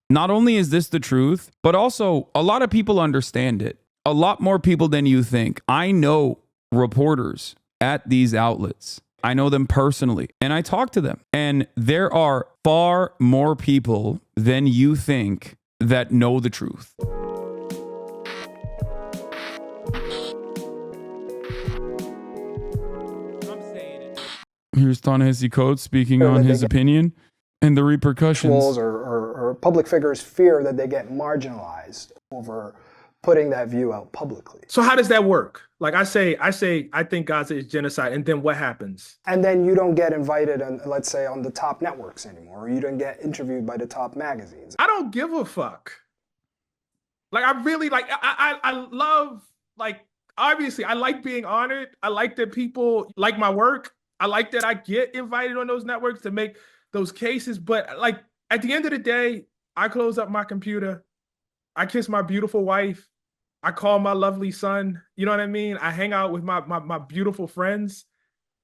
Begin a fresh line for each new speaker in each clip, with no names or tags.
Not only is this the truth, but also a lot of people understand it. A lot more people than you think. I know reporters at these outlets. I know them personally and I talk to them. And there are far more people than you think that know the truth. Here's Ta-Nehisi Coates speaking on his opinion and the repercussions.
Or public figures fear that they get marginalized over putting that view out publicly.
So how does that work? Like I say, I think Gaza is genocide, and then what happens?
And then you don't get invited on, let's say, on the top networks anymore, or you don't get interviewed by the top magazines.
I don't give a fuck. Like I really I love, like, obviously I like being honored. I like that people like my work. I like that I get invited on those networks to make those cases. But like at the end of the day, I close up my computer. I kiss my beautiful wife. I call my lovely son. You know what I mean? I hang out with my beautiful friends.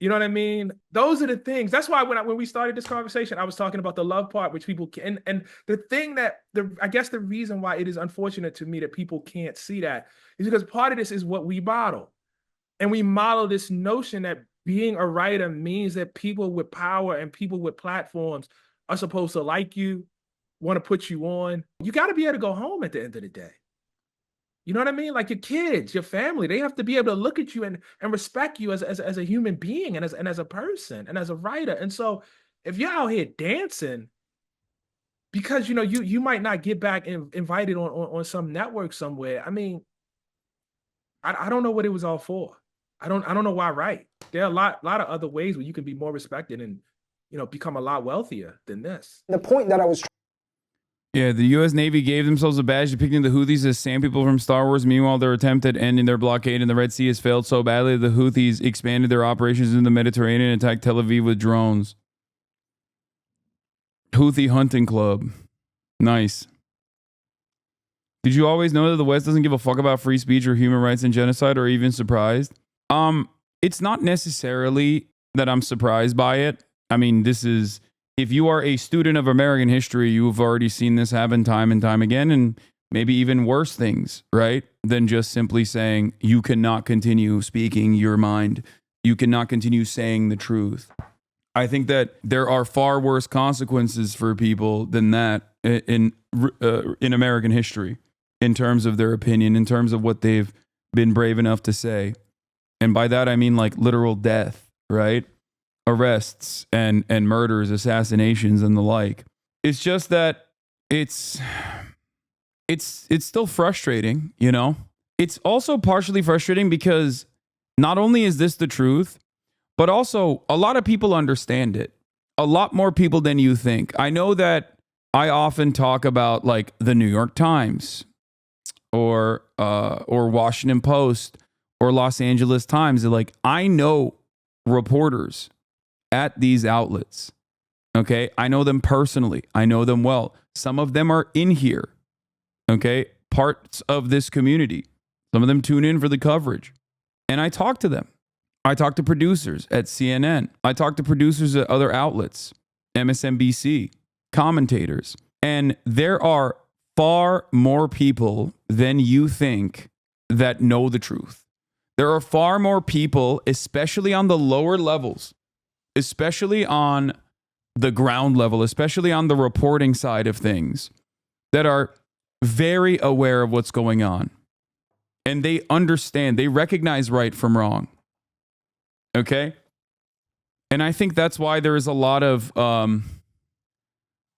You know what I mean? Those are the things. That's why when we started this conversation, I was talking about the love part, which people can. And the thing that I guess the reason why it is unfortunate to me that people can't see that is because part of this is what we model. And we model this notion that being a writer means that people with power and people with platforms are supposed to like you, want to put you on. You got to be able to go home at the end of the day. You know what I mean? Like your kids, your family, they have to be able to look at you and respect you as a human being and as a person and as a writer. And so if you're out here dancing because, you know, you might not get back invited on some network somewhere. I mean, I don't know what it was all for. I don't know why write. There are a lot of other ways where you can be more respected and, you know, become a lot wealthier than this.
The point that I was
Yeah, the U.S. Navy gave themselves a badge depicting the Houthis as sand people from Star Wars. Meanwhile, their attempt at ending their blockade in the Red Sea has failed so badly that the Houthis expanded their operations in the Mediterranean and attacked Tel Aviv with drones. Houthi hunting club. Nice. Did you always know that the West doesn't give a fuck about free speech or human rights and genocide, or even surprised? It's not necessarily that I'm surprised by it. I mean, this is... If you are a student of American history, you've already seen this happen time and time again, and maybe even worse things, right? Than just simply saying, you cannot continue speaking your mind. You cannot continue saying the truth. I think that there are far worse consequences for people than that in American history, in terms of their opinion, in terms of what they've been brave enough to say. And by that, I mean like literal death, right? Arrests and murders, assassinations, and the like. It's just that it's still frustrating, you know? It's also partially frustrating because not only is this the truth, but also a lot of people understand it. A lot more people than you think. I know that I often talk about like the New York Times or Washington Post or Los Angeles Times. Like, I know reporters at these outlets. Okay. I know them personally. I know them well. Some of them are in here. Okay. Parts of this community. Some of them tune in for the coverage. And I talk to them. I talk to producers at CNN. I talk to producers at other outlets, MSNBC, commentators. And there are far more people than you think that know the truth. There are far more people, especially on the lower levels, especially on the ground level, especially on the reporting side of things, that are very aware of what's going on. And they understand, they recognize right from wrong. Okay? And I think that's why there is a lot of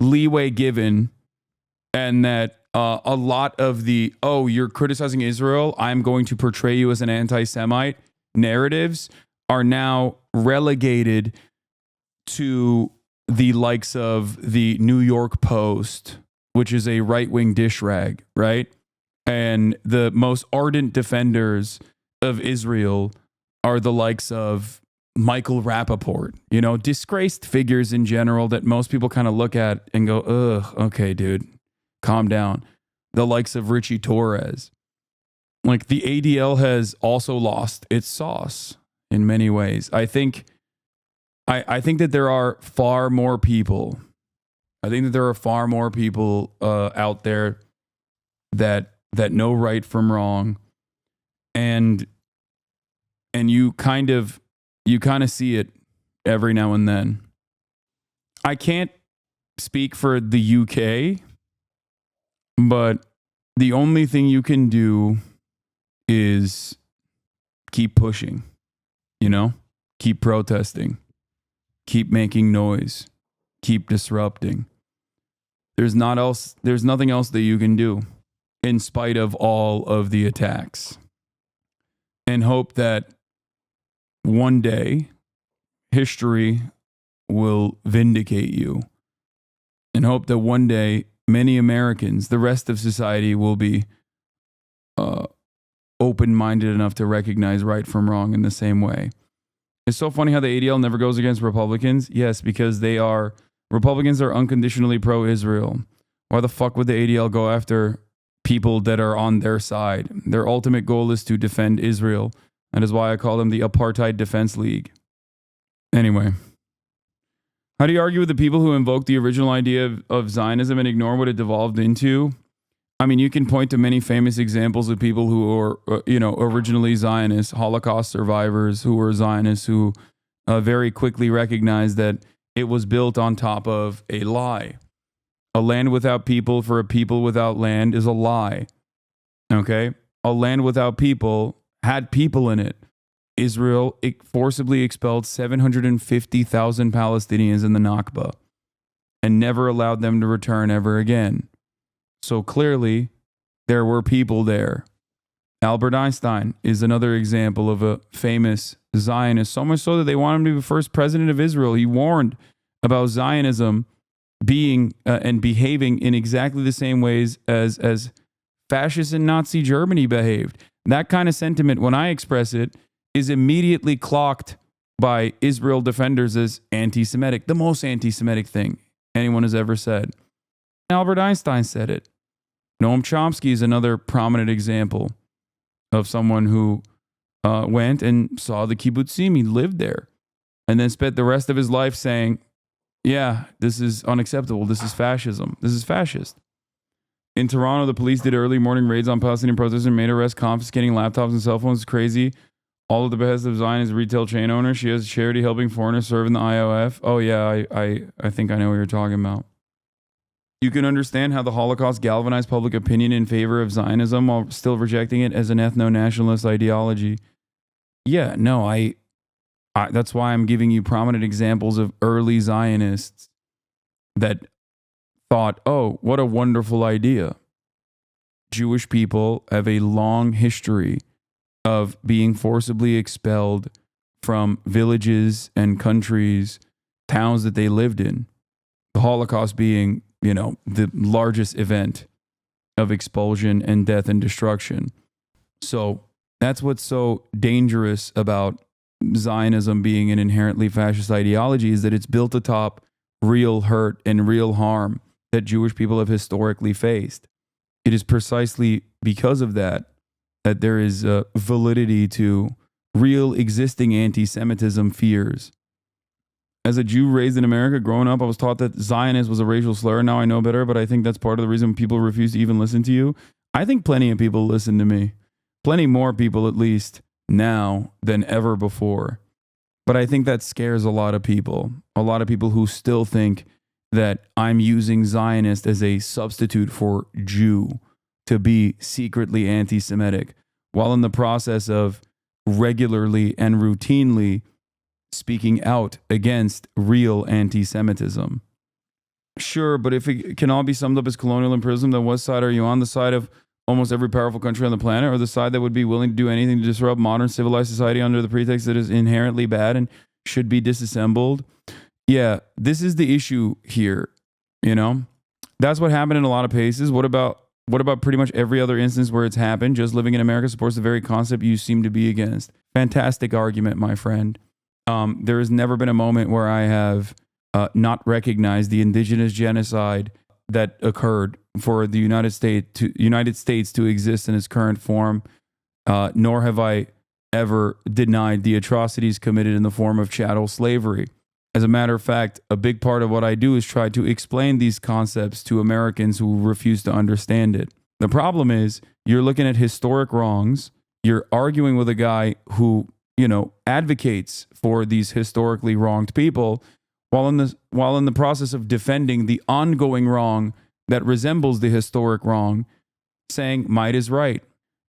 leeway given, and that a lot of the, oh, you're criticizing Israel, I'm going to portray you as an anti-Semite narratives are now relegated to the likes of the New York Post, which is a right-wing dish rag, right? And the most ardent defenders of Israel are the likes of Michael Rappaport, you know, disgraced figures in general that most people kind of look at and go, ugh, okay, dude, calm down. The likes of Richie Torres. Like, the ADL has also lost its sauce in many ways. I think that there are far more people I think that there are far more people out there that know right from wrong, and you kind of see it every now and then. I can't speak for the UK, but the only thing you can do is keep pushing, keep protesting, keep making noise, keep disrupting. There's nothing else that you can do in spite of all of the attacks, and hope that one day history will vindicate you, and hope that one day many Americans, the rest of society, will be open-minded enough to recognize right from wrong in the same way. It's so funny how the ADL never goes against Republicans. Yes, because Republicans are unconditionally pro-Israel. Why the fuck would the ADL go after people that are on their side? Their ultimate goal is to defend Israel. That is why I call them the Apartheid Defense League. Anyway, how do you argue with the people who invoke the original idea of Zionism and ignore what it devolved into? I mean, you can point to many famous examples of people who are, originally Zionists, Holocaust survivors who were Zionists, who very quickly recognized that it was built on top of a lie. A land without people for a people without land is a lie. Okay? A land without people had people in it. Israel forcibly expelled 750,000 Palestinians in the Nakba and never allowed them to return ever again. So clearly, there were people there. Albert Einstein is another example of a famous Zionist, so much so that they wanted him to be the first president of Israel. He warned about Zionism being and behaving in exactly the same ways as fascist and Nazi Germany behaved. That kind of sentiment, when I express it, is immediately clocked by Israel defenders as anti-Semitic, the most anti-Semitic thing anyone has ever said. Albert Einstein said it. Noam Chomsky is another prominent example of someone who went and saw the kibbutzim. He lived there and then spent the rest of his life saying, yeah, this is unacceptable. This is fascism. This is fascist. In Toronto, the police did early morning raids on Palestinian protesters and made arrests, confiscating laptops and cell phones. It's crazy. All of the behest of Zion is a retail chain owner. She has a charity helping foreigners serve in the IOF. Oh, yeah, I think I know what you're talking about. You can understand how the Holocaust galvanized public opinion in favor of Zionism while still rejecting it as an ethno-nationalist ideology. Yeah, no, I that's why I'm giving you prominent examples of early Zionists that thought, oh, what a wonderful idea. Jewish people have a long history of being forcibly expelled from villages and countries, towns that they lived in. The Holocaust being, the largest event of expulsion and death and destruction. So that's what's so dangerous about Zionism being an inherently fascist ideology, is that it's built atop real hurt and real harm that Jewish people have historically faced. It is precisely because of that there is validity to real existing anti-Semitism fears. As a Jew raised in America, growing up, I was taught that Zionist was a racial slur. Now I know better, but I think that's part of the reason people refuse to even listen to you. I think plenty of people listen to me. Plenty more people, at least, now than ever before. But I think that scares a lot of people. A lot of people who still think that I'm using Zionist as a substitute for Jew to be secretly anti-Semitic, while in the process of regularly and routinely speaking out against real anti-Semitism. Sure, but if it can all be summed up as colonial imperialism, then what side are you on? The side of almost every powerful country on the planet, or the side that would be willing to do anything to disrupt modern civilized society under the pretext that is inherently bad and should be disassembled? Yeah, this is the issue here, That's what happened in a lot of cases. What about pretty much every other instance where it's happened? Just living in America supports the very concept you seem to be against. Fantastic argument, my friend. There has never been a moment where I have not recognized the indigenous genocide that occurred for the United States to exist in its current form, nor have I ever denied the atrocities committed in the form of chattel slavery. As a matter of fact, a big part of what I do is try to explain these concepts to Americans who refuse to understand it. The problem is you're looking at historic wrongs. You're arguing with a guy who, advocates for these historically wronged people while in the process of defending the ongoing wrong that resembles the historic wrong, saying might is right.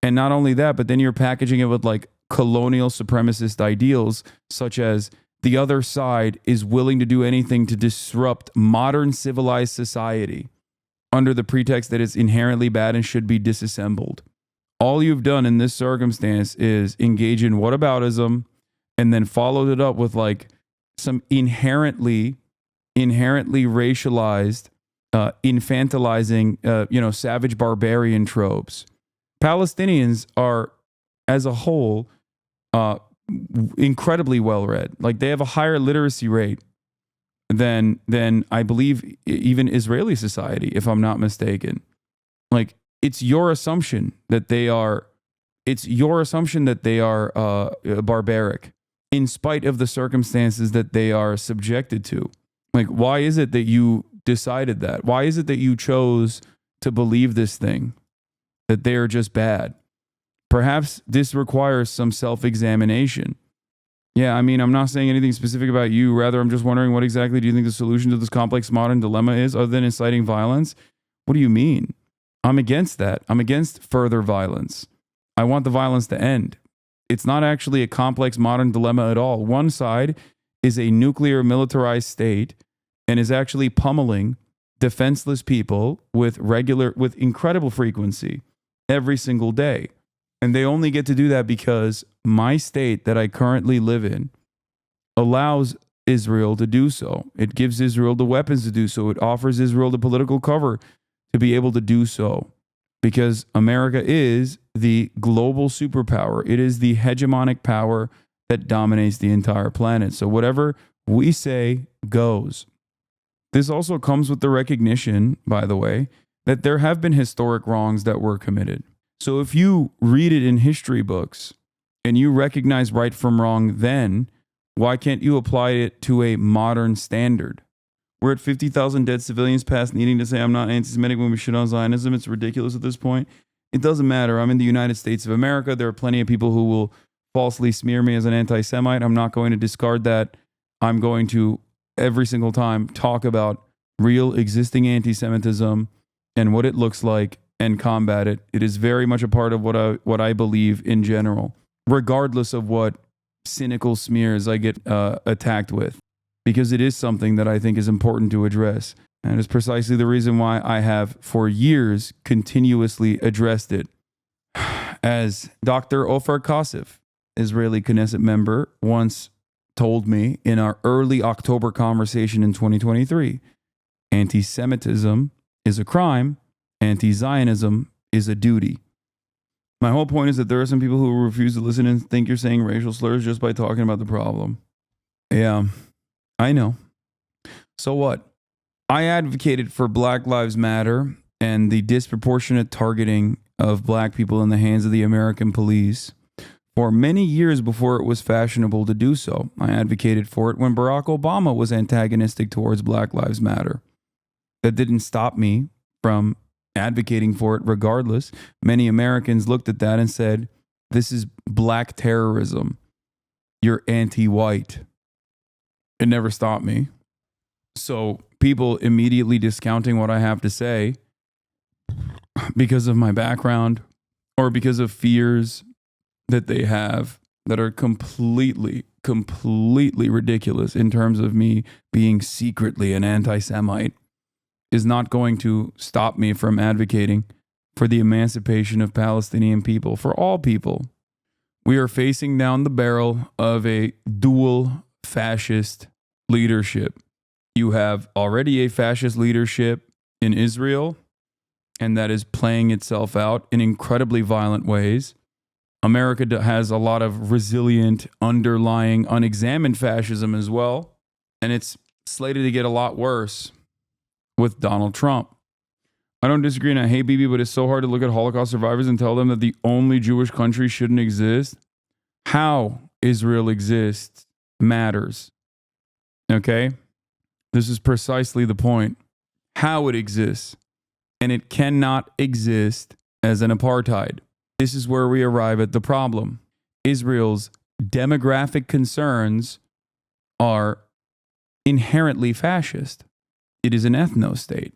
And not only that, but then you're packaging it with like colonial supremacist ideals, such as the other side is willing to do anything to disrupt modern civilized society under the pretext that it's inherently bad and should be disassembled. All you've done in this circumstance is engage in whataboutism and then followed it up with like some inherently racialized, infantilizing, savage barbarian tropes. Palestinians are, as a whole, incredibly well read. Like, they have a higher literacy rate than I believe even Israeli society, if I'm not mistaken. Like, it's your assumption that they are barbaric in spite of the circumstances that they are subjected to. Like, why is it that you decided that? Why is it that you chose to believe this thing, that they are just bad? Perhaps this requires some self-examination. Yeah, I mean, I'm not saying anything specific about you. Rather, I'm just wondering, what exactly do you think the solution to this complex modern dilemma is, other than inciting violence? What do you mean? I'm against that. I'm against further violence. I want the violence to end. It's not actually a complex modern dilemma at all. One side is a nuclear militarized state and is actually pummeling defenseless people with incredible frequency every single day. And they only get to do that because my state that I currently live in allows Israel to do so. It gives Israel the weapons to do so. It offers Israel the political cover to be able to do so, because America is the global superpower. It is the hegemonic power that dominates the entire planet. So whatever we say goes. This also comes with the recognition, by the way, that there have been historic wrongs that were committed. So if you read it in history books and you recognize right from wrong, then why can't you apply it to a modern standard? We're at 50,000 dead civilians past needing to say I'm not anti-Semitic when we shit on Zionism. It's ridiculous at this point. It doesn't matter. I'm in the United States of America. There are plenty of people who will falsely smear me as an anti-Semite. I'm not going to discard that. I'm going to, every single time, talk about real existing anti-Semitism and what it looks like and combat it. It is very much a part of what I believe in general, regardless of what cynical smears I get attacked with, because it is something that I think is important to address. And it's precisely the reason why I have, for years, continuously addressed it. As Dr. Ofer Kasif, Israeli Knesset member, once told me in our early October conversation in 2023, anti-Semitism is a crime, anti-Zionism is a duty. My whole point is that there are some people who refuse to listen and think you're saying racial slurs just by talking about the problem. Yeah, I know. So what? I advocated for Black Lives Matter and the disproportionate targeting of black people in the hands of the American police for many years before it was fashionable to do so. I advocated for it when Barack Obama was antagonistic towards Black Lives Matter. That didn't stop me from advocating for it regardless. Many Americans looked at that and said, this is black terrorism. You're anti-white. It never stopped me. So people immediately discounting what I have to say because of my background or because of fears that they have that are completely ridiculous in terms of me being secretly an anti-Semite is not going to stop me from advocating for the emancipation of Palestinian people, for all people. We are facing down the barrel of a dual fascist leadership. You have already a fascist leadership in Israel, and that is playing itself out in incredibly violent ways. America has a lot of resilient, underlying, unexamined fascism as well, and it's slated to get a lot worse with Donald Trump. I don't disagree and I hate Bibi, but it's so hard to look at Holocaust survivors and tell them that the only Jewish country shouldn't exist. How Israel exists matters. Okay? This is precisely the point. How it exists. And it cannot exist as an apartheid. This is where we arrive at the problem. Israel's demographic concerns are inherently fascist. It is an ethno-state.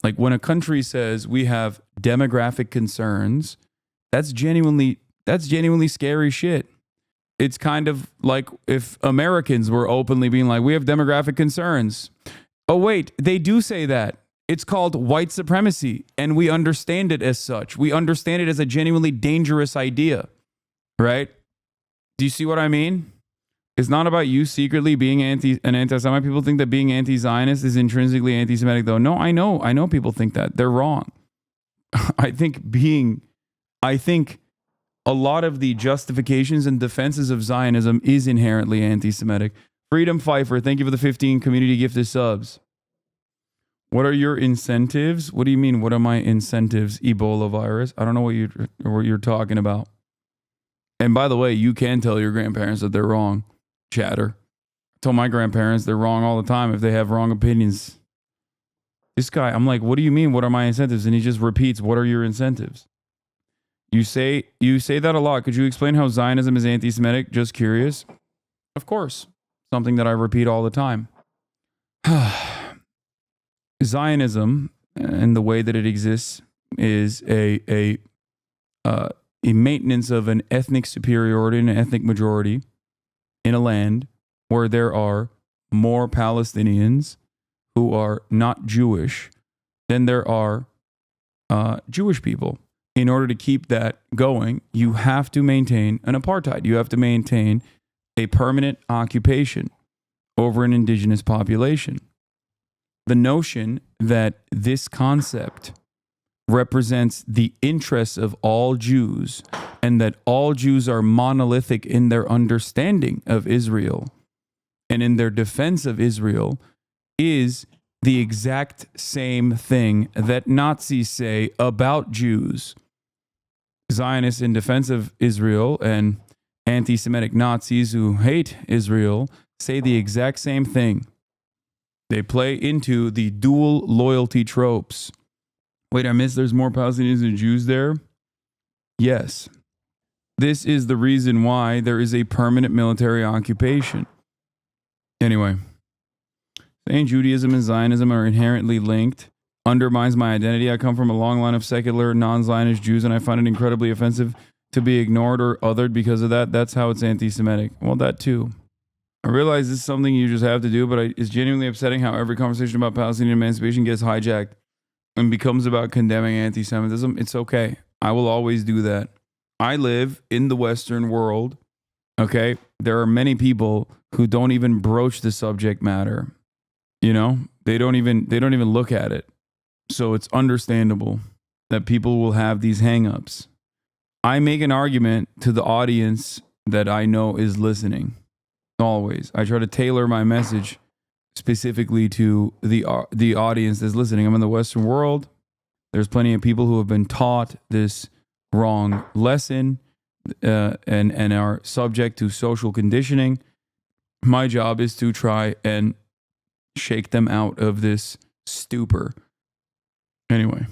Like when a country says we have demographic concerns, that's genuinely scary shit. It's kind of like if Americans were openly being like, we have demographic concerns. Oh, wait, they do say that. It's called white supremacy, and we understand it as such. We understand it as a genuinely dangerous idea, right? Do you see what I mean? It's not about you secretly being an anti-Semite. People think that being anti-Zionist is intrinsically anti-Semitic, though. No, I know people think that. They're wrong. I think a lot of the justifications and defenses of Zionism is inherently anti-Semitic. Freedom Pfeiffer, thank you for the 15 community gifted subs. What are your incentives? What do you mean? What are my incentives? Ebola virus? I don't know what you're talking about. And by the way, you can tell your grandparents that they're wrong. Chatter. I tell my grandparents they're wrong all the time if they have wrong opinions. This guy, I'm like, what do you mean? What are my incentives? And he just repeats, what are your incentives? You say that a lot. Could you explain how Zionism is anti-Semitic? Just curious. Of course. Something that I repeat all the time. Zionism and the way that it exists is a maintenance of an ethnic superiority and an ethnic majority in a land where there are more Palestinians who are not Jewish than there are Jewish people. In order to keep that going, you have to maintain an apartheid. You have to maintain a permanent occupation over an indigenous population. The notion that this concept represents the interests of all Jews and that all Jews are monolithic in their understanding of Israel and in their defense of Israel is the exact same thing that Nazis say about Jews. Zionists in defense of Israel and anti-Semitic Nazis who hate Israel say the exact same thing. They play into the dual loyalty tropes. Wait, I missed there's more Palestinians than Jews there? Yes. This is the reason why there is a permanent military occupation. Anyway, saying Judaism and Zionism are inherently linked undermines my identity. I come from a long line of secular, non-Zionist Jews, and I find it incredibly offensive to be ignored or othered because of that. That's how it's anti-Semitic. Well, that too. I realize this is something you just have to do, but it's genuinely upsetting how every conversation about Palestinian emancipation gets hijacked and becomes about condemning anti-Semitism. It's okay. I will always do that. I live in the Western world. Okay. There are many people who don't even broach the subject matter. You know, they don't even look at it. So it's understandable that people will have these hangups. I make an argument to the audience that I know is listening. Always. I try to tailor my message specifically to the audience that's listening. I'm in the Western world. There's plenty of people who have been taught this wrong lesson and are subject to social conditioning. My job is to try and shake them out of this stupor. Anyway.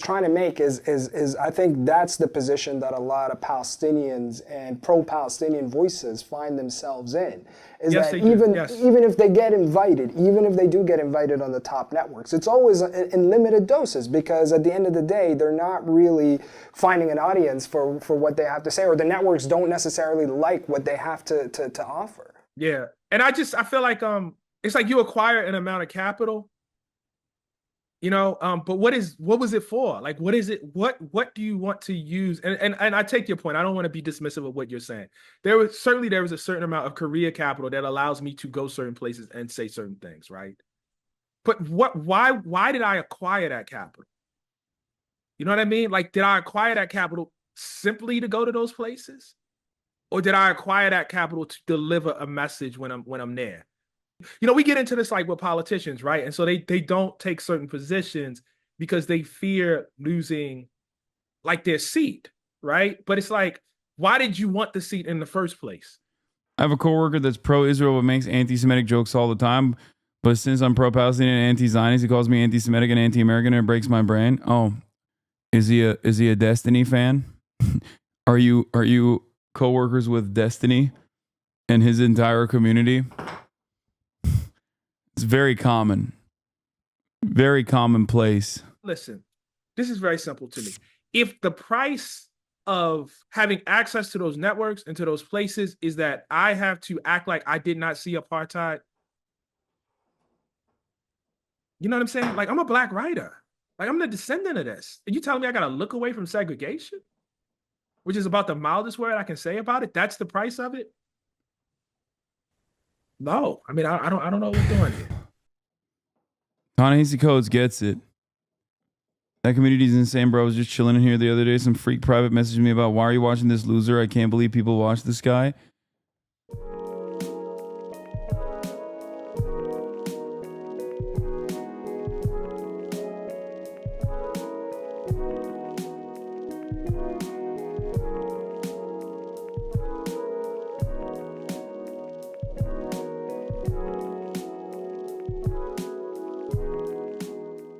Trying to make is I think that's the position that a lot of Palestinians and pro-Palestinian voices find themselves in. Is
yes,
that
even
if they get invited, even if they do get invited on the top networks, it's always in limited doses because at the end of the day, they're not really finding an audience for what they have to say, or the networks don't necessarily like what they have to offer.
Yeah, and I feel like it's like you acquire an amount of capital. You know, but what was it for? Like, what is it? What do you want to use? And I take your point. I don't want to be dismissive of what you're saying. There was a certain amount of career capital that allows me to go certain places and say certain things, right? But why did I acquire that capital? You know what I mean? Like, did I acquire that capital simply to go to those places? Or did I acquire that capital to deliver a message when I'm there? You know, we get into this like with politicians, right? And so they don't take certain positions because they fear losing like their seat, right? But it's like, why did you want the seat in the first place?
I have a coworker that's pro-Israel but makes anti-Semitic jokes all the time. But since I'm pro-Palestinian and anti-Zionist, he calls me anti-Semitic and anti-American, and it breaks my brain. Oh, is he a Destiny fan? Are you co-workers with Destiny and his entire community? It's very common. Very commonplace.
Listen, this is very simple to me. If the price of having access to those networks and to those places is that I have to act like I did not see apartheid, you know what I'm saying? Like, I'm a black writer. Like, I'm the descendant of this. And you telling me I got to look away from segregation, which is about the mildest word I can say about it? That's the price of it? No. I mean, I don't know what we're doing here.
Ta-Nehisi Coates gets it. That community is insane, bro. I was just chilling in here the other day. Some freak private messaged me about, why are you watching this loser? I can't believe people watch this guy.